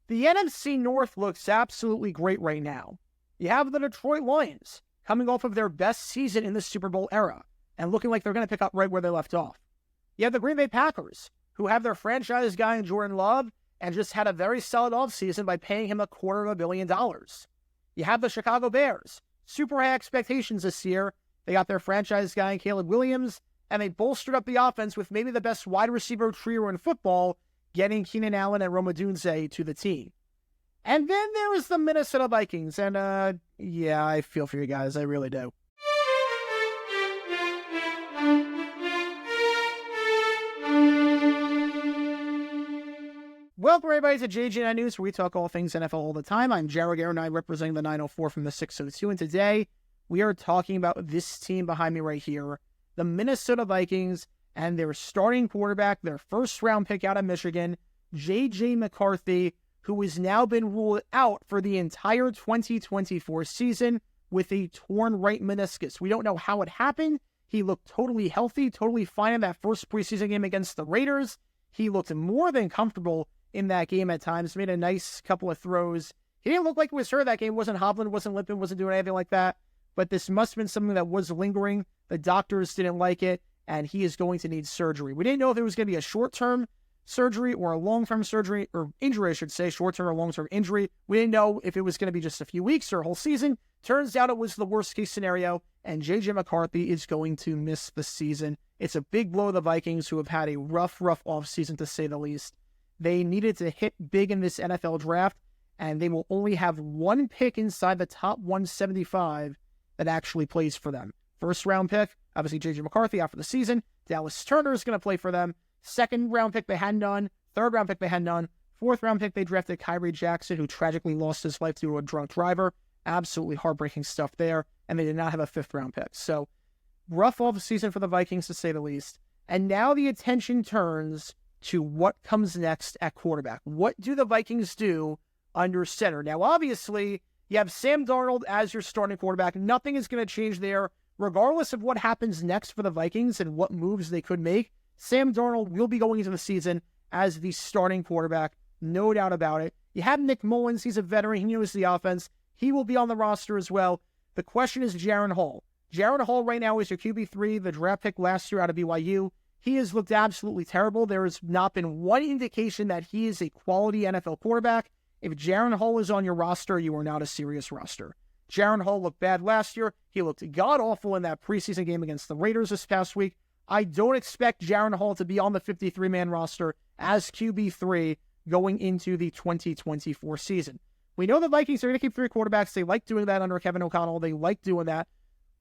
The NFC North looks absolutely great right now. You have the Detroit Lions coming off of their best season in the Super Bowl era and looking like they're going to pick up right where they left off. You have the Green Bay Packers, who have their franchise guy in Jordan Love and just had a very solid offseason by paying him $250 million. You have the Chicago Bears, super high expectations this year. They got their franchise guy in Caleb Williams, and they bolstered up the offense with maybe the best wide receiver trio in football, getting Keenan Allen and Rome Odunze to the team. And then there was the Minnesota Vikings, and yeah, I feel for you guys, I really do. Welcome everybody to JJ News, where we talk all things NFL all the time. I'm Jared Aaron, I representing the 904 from the 602, and today we are talking about this team behind me right here, the Minnesota Vikings, and their starting quarterback, their first-round pick out of Michigan, JJ McCarthy, who has now been ruled out for the entire 2024 season with a torn right meniscus. We don't know how it happened. He looked totally healthy, totally fine in that first preseason game against the Raiders. He looked more than comfortable in that game at times, made a nice couple of throws. He didn't look like he was hurt that game, wasn't hobbling, wasn't limping, wasn't doing anything like that. But this must have been something that was lingering. The doctors didn't like it, and he is going to need surgery. We didn't know if it was going to be a short-term surgery or a long-term surgery, or injury, I should say, short-term or long-term injury. We didn't know if it was going to be just a few weeks or a whole season. Turns out it was the worst-case scenario, and JJ McCarthy is going to miss the season. It's a big blow to the Vikings, who have had a rough offseason, to say the least. They needed to hit big in this NFL draft, and they will only have one pick inside the top 175 that actually plays for them. First-round pick, obviously JJ McCarthy after the season. Dallas Turner is going to play for them. Second-round pick they had none. Third-round pick they had none. Fourth-round pick they drafted Kyrie Jackson, who tragically lost his life due to a drunk driver. Absolutely heartbreaking stuff there. And they did not have a fifth-round pick. So, rough off-season for the Vikings, to say the least. And now the attention turns to what comes next at quarterback. What do the Vikings do under center? Now, obviously, you have Sam Darnold as your starting quarterback. Nothing is going to change there. Regardless of what happens next for the Vikings and what moves they could make, Sam Darnold will be going into the season as the starting quarterback. No doubt about it. You have Nick Mullins. He's a veteran. He knows the offense. He will be on the roster as well. The question is Jaron Hall. Jaron Hall right now is your QB3, the draft pick last year out of BYU. He has looked absolutely terrible. There has not been one indication that he is a quality NFL quarterback. If Jaron Hall is on your roster, you are not a serious roster. Jaron Hall looked bad last year. He looked god-awful in that preseason game against the Raiders this past week. I don't expect Jaron Hall to be on the 53-man roster as QB3 going into the 2024 season. We know the Vikings are going to keep three quarterbacks. They like doing that under Kevin O'Connell. They like doing that,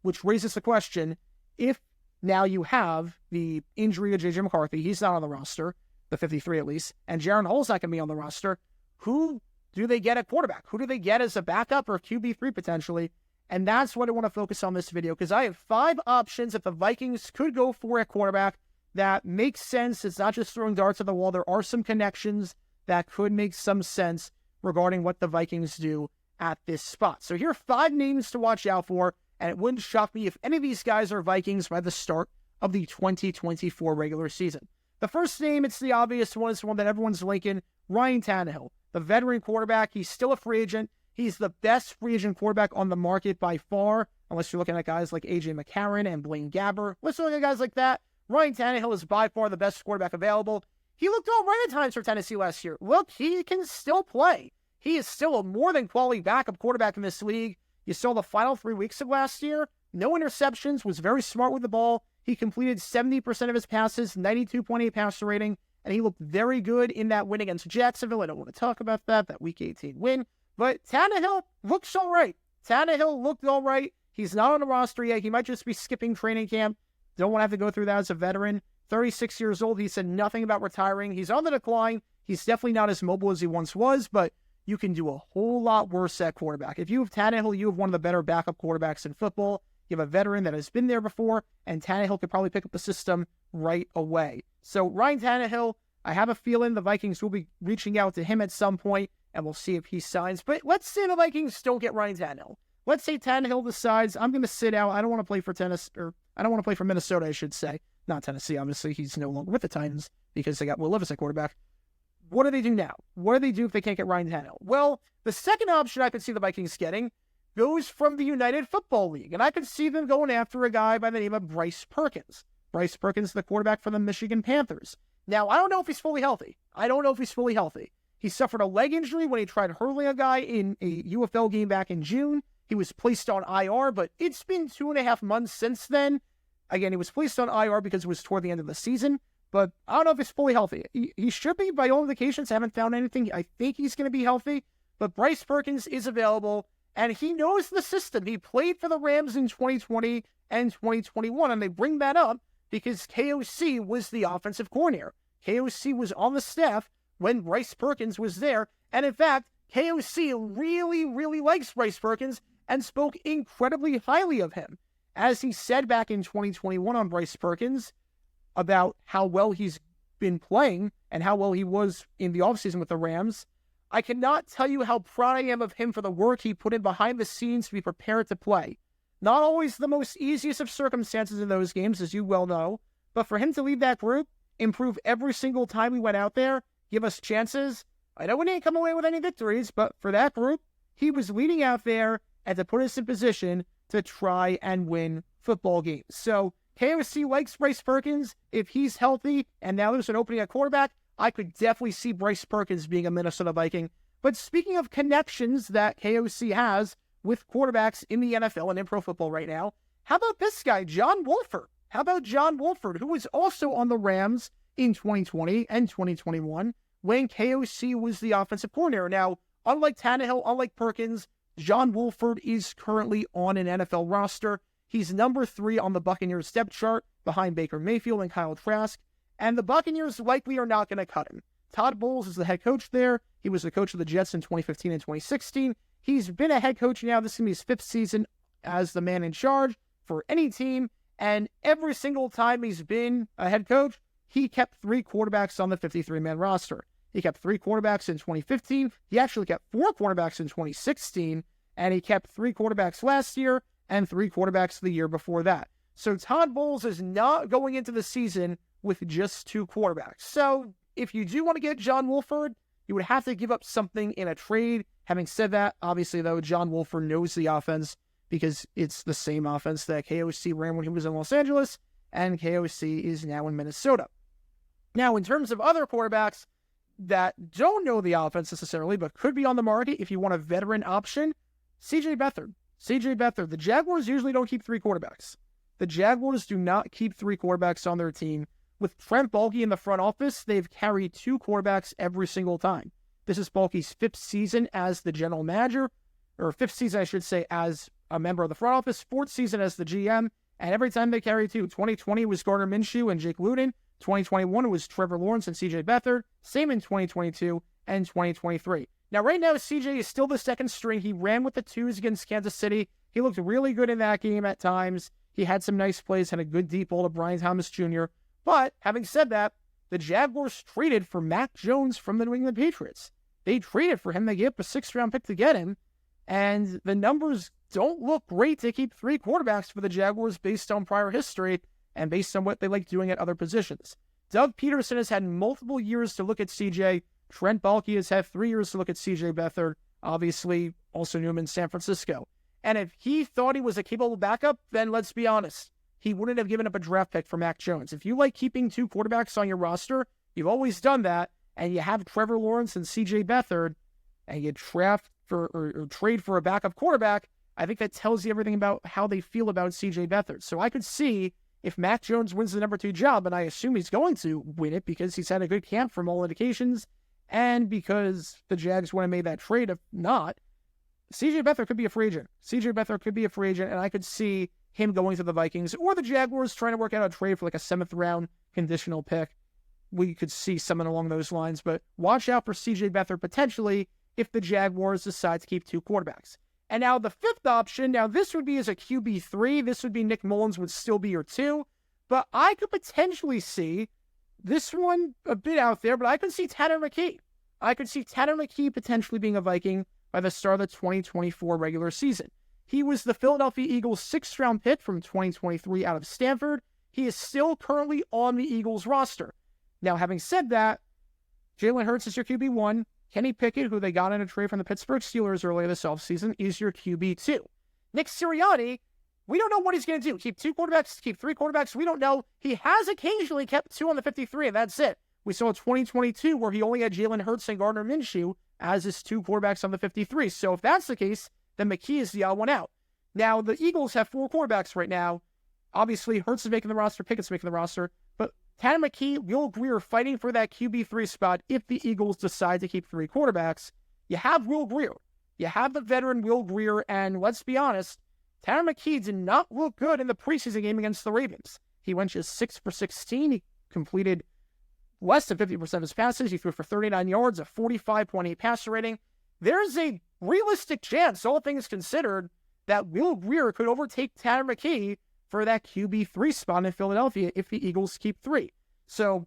which raises the question, if now you have the injury of JJ McCarthy, he's not on the roster, the 53 at least, and Jaron Hall's not going to be on the roster, who do they get at quarterback? Who do they get as a backup or QB3 potentially? And that's what I want to focus on this video, because I have 5 options that the Vikings could go for at quarterback that makes sense. It's not just throwing darts at the wall. There are some connections that could make some sense regarding what the Vikings do at this spot. So here are 5 names to watch out for, and it wouldn't shock me if any of these guys are Vikings by the start of the 2024 regular season. The first name, it's the obvious one. It's the one that everyone's linking, Ryan Tannehill. The veteran quarterback, he's still a free agent. He's the best free agent quarterback on the market by far, unless you're looking at guys like AJ McCarron and Blaine Gabbert. Let's look at guys like that. Ryan Tannehill is by far the best quarterback available. He looked all right at times for Tennessee last year. Look, he can still play. He is still a more than quality backup quarterback in this league. You saw the final 3 weeks of last year. No interceptions, was very smart with the ball. He completed 70% of his passes, 92.8 passer rating, and he looked very good in that win against Jacksonville. I don't want to talk about that Week 18 win. But Tannehill looks all right. Tannehill looked all right. He's not on the roster yet. He might just be skipping training camp. Don't want to have to go through that as a veteran. 36 years old. He said nothing about retiring. He's on the decline. He's definitely not as mobile as he once was, but you can do a whole lot worse at quarterback. If you have Tannehill, you have one of the better backup quarterbacks in football. You have a veteran that has been there before, and Tannehill could probably pick up the system right away. So Ryan Tannehill, I have a feeling the Vikings will be reaching out to him at some point, and we'll see if he signs. But let's say the Vikings don't get Ryan Tannehill. Let's say Tannehill decides, I'm going to sit out. I don't want to play for I don't want to play for Minnesota, I should say. Not Tennessee, obviously. He's no longer with the Titans because they got Will Levis at quarterback. What do they do now? What do they do if they can't get Ryan Tannehill? Well, the second option I could see the Vikings getting goes from the United Football League, and I could see them going after a guy by the name of Bryce Perkins. Bryce Perkins, the quarterback for the Michigan Panthers. Now, I don't know if he's fully healthy. He suffered a leg injury when he tried hurling a guy in a UFL game back in June. He was placed on IR, but it's been 2.5 months since then. Again, he was placed on IR because it was toward the end of the season, but I don't know if he's fully healthy. He should be, by all indications. I haven't found anything. I think he's going to be healthy, but Bryce Perkins is available, and he knows the system. He played for the Rams in 2020 and 2021, and they bring that up because KOC was the offensive coordinator. KOC was on the staff when Bryce Perkins was there, and in fact, KOC really, really likes Bryce Perkins and spoke incredibly highly of him. As he said back in 2021 on Bryce Perkins about how well he's been playing and how well he was in the offseason with the Rams, I cannot tell you how proud I am of him for the work he put in behind the scenes to be prepared to play. Not always the most easiest of circumstances in those games, as you well know, but for him to lead that group, improve every single time we went out there, give us chances. I know we didn't come away with any victories, but for that group, he was leading out there and to put us in position to try and win football games. So KOC likes Bryce Perkins. If he's healthy and now there's an opening at quarterback, I could definitely see Bryce Perkins being a Minnesota Viking. But speaking of connections that KOC has with quarterbacks in the NFL and in pro football right now, how about this guy, John Wolford? How about John Wolford, who was also on the Rams in 2020 and 2021 when KOC was the offensive coordinator? Now, unlike Tannehill, unlike Perkins, John Wolford is currently on an NFL roster. He's number 3 on the Buccaneers depth chart behind Baker Mayfield and Kyle Trask, and the Buccaneers likely are not going to cut him. Todd Bowles is the head coach there. He was the coach of the Jets in 2015 and 2016. He's been a head coach now. This is going to be his 5th season as the man in charge for any team, and every single time he's been a head coach, he kept 3 quarterbacks on the 53-man roster. He kept 3 quarterbacks in 2015. He actually kept 4 quarterbacks in 2016, and he kept 3 quarterbacks last year and 3 quarterbacks the year before that. So Todd Bowles is not going into the season with just 2 quarterbacks. So if you do want to get John Wolford, you would have to give up something in a trade. Having said that, obviously, though, John Wolford knows the offense because it's the same offense that KOC ran when he was in Los Angeles, and KOC is now in Minnesota. Now, in terms of other quarterbacks that don't know the offense necessarily, but could be on the market if you want a veteran option, CJ Beathard. CJ Beathard. The Jaguars usually don't keep 3 quarterbacks. The Jaguars do not keep 3 quarterbacks on their team. With Trent Baalke in the front office, they've carried 2 quarterbacks every single time. This is Baalke's 5th season as the general manager, or 5th season, I should say, as a member of the front office, 4th season as the GM, and every time they carry 2. 2020 was Gardner Minshew and Jake Luton. 2021 was Trevor Lawrence and CJ Beathard. Same in 2022 and 2023. Now, right now, CJ is still the 2nd string. He ran with the 2s against Kansas City. He looked really good in that game at times. He had some nice plays, had a good deep ball to Brian Thomas Jr. But, having said that, the Jaguars traded for Mac Jones from the New England Patriots. They traded for him. They gave up a 6th-round pick to get him. And the numbers don't look great to keep 3 quarterbacks for the Jaguars based on prior history and based on what they like doing at other positions. Doug Peterson has had multiple years to look at CJ. Trent Baalke has had 3 years to look at CJ Beathard. Obviously, also knew him in San Francisco. And if he thought he was a capable backup, then let's be honest, he wouldn't have given up a draft pick for Mac Jones. If you like keeping 2 quarterbacks on your roster, you've always done that, and you have Trevor Lawrence and CJ Beathard, and you draft for or trade for a backup quarterback, I think that tells you everything about how they feel about CJ Beathard. So I could see if Mac Jones wins the number 2 job, and I assume he's going to win it because he's had a good camp from all indications, and because the Jags wouldn't have made that trade. If not, CJ Beathard could be a free agent. CJ Beathard could be a free agent, and I could see him going to the Vikings or the Jaguars trying to work out a trade for like a 7th-round conditional pick. We could see something along those lines, but watch out for CJ Beathard potentially if the Jaguars decide to keep 2 quarterbacks. And now the 5th option, now this would be as a QB3. This would be Nick Mullins would still be your 2, but I could potentially see this one a bit out there, but I could see Tanner McKe. I could see Tanner McKe potentially being a Viking by the start of the 2024 regular season. He was the Philadelphia Eagles 6th-round pick from 2023 out of Stanford. He is still currently on the Eagles roster. Now, having said that, Jalen Hurts is your QB1. Kenny Pickett, who they got in a trade from the Pittsburgh Steelers earlier this offseason, is your QB2. Nick Sirianni, we don't know what he's going to do. Keep 2 quarterbacks, keep 3 quarterbacks. We don't know. He has occasionally kept 2 on the 53, and that's it. We saw 2022 where he only had Jalen Hurts and Gardner Minshew as his 2 quarterbacks on the 53. So if that's the case, then Mcke is the odd one out. Now, the Eagles have 4 quarterbacks right now. Obviously, Hurts is making the roster, Pickett's making the roster, but Tanner Mcke, Will Grier fighting for that QB3 spot if the Eagles decide to keep 3 quarterbacks. You have Will Grier. You have the veteran Will Grier, and let's be honest, Tanner Mcke did not look good in the preseason game against the Ravens. He went just 6 for 16. He completed less than 50% of his passes. He threw for 39 yards, a 45.8 passer rating. There's a realistic chance, all things considered, that Will Grier could overtake Tanner Mcke for that QB3 spot in Philadelphia if the Eagles keep 3. So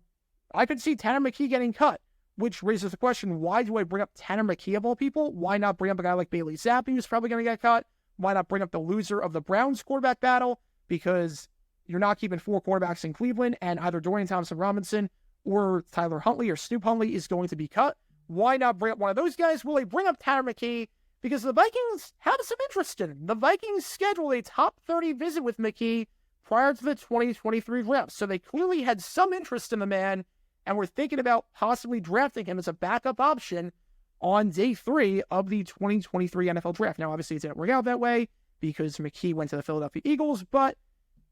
I could see Tanner Mcke getting cut, which raises the question, why do I bring up Tanner Mcke of all people? Why not bring up a guy like Bailey Zappi, who's probably going to get cut? Why not bring up the loser of the Browns quarterback battle? Because you're not keeping 4 quarterbacks in Cleveland, and either Dorian Thompson-Robinson or Tyler Huntley or Snoop Huntley is going to be cut. Why not bring up one of those guys? Will they bring up Tanner Mcke? Because the Vikings have some interest in him. The Vikings scheduled a top 30 visit with Mcke prior to the 2023 draft. So they clearly had some interest in the man and were thinking about possibly drafting him as a backup option on day 3 of the 2023 NFL draft. Now, obviously, it didn't work out that way because Mcke went to the Philadelphia Eagles, but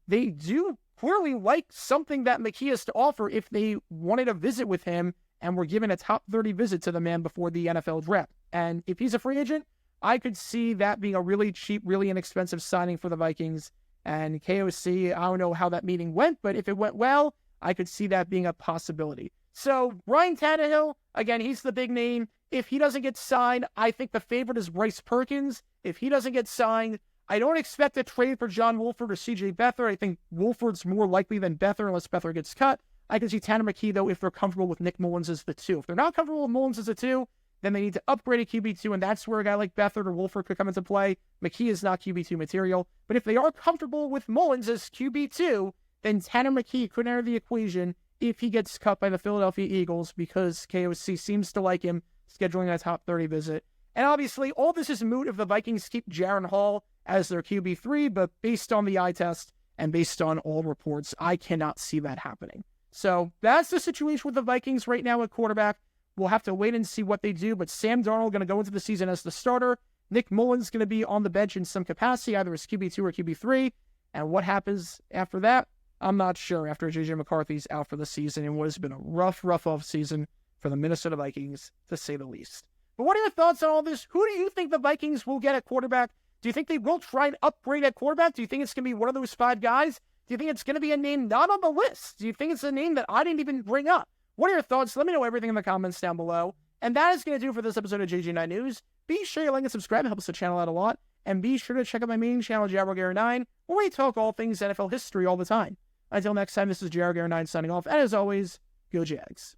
they do clearly like something that Mcke has to offer if they wanted a visit with him and were given a top 30 visit to the man before the NFL draft. And if he's a free agent, I could see that being a really cheap, really inexpensive signing for the Vikings. And KOC, I don't know how that meeting went, but if it went well, I could see that being a possibility. So Ryan Tannehill, again, he's the big name. If he doesn't get signed, I think the favorite is Bryce Perkins. If he doesn't get signed, I don't expect a trade for John Wolford or CJ Beathard. I think Wolford's more likely than Beathard unless Beathard gets cut. I can see Tanner Mcke, though, if they're comfortable with Nick Mullins as the 2. If they're not comfortable with Mullins as a 2, then they need to upgrade a QB2, and that's where a guy like Beathard or Wolford could come into play. Mcke is not QB2 material. But if they are comfortable with Mullins as QB2, then Tanner Mcke could enter the equation if he gets cut by the Philadelphia Eagles because KOC seems to like him scheduling a top 30 visit. And obviously, all this is moot if the Vikings keep Jaron Hall as their QB3, but based on the eye test and based on all reports, I cannot see that happening. So that's the situation with the Vikings right now at quarterback. We'll have to wait and see what they do, but Sam Darnold going to go into the season as the starter. Nick Mullins going to be on the bench in some capacity, either as QB2 or QB3. And what happens after that, I'm not sure after JJ McCarthy's out for the season and what has been a rough offseason for the Minnesota Vikings, to say the least. But what are your thoughts on all this? Who do you think the Vikings will get at quarterback? Do you think they will try and upgrade at quarterback? Do you think it's going to be one of those 5 guys? Do you think it's going to be a name not on the list? Do you think it's a name that I didn't even bring up? What are your thoughts? Let me know everything in the comments down below. And that is going to do for this episode of JJ9 News. Be sure to like and subscribe. It helps the channel out a lot. And be sure to check out my main channel, JR9, where we talk all things NFL history all the time. Until next time, this is JR9 signing off. And as always, go Jags.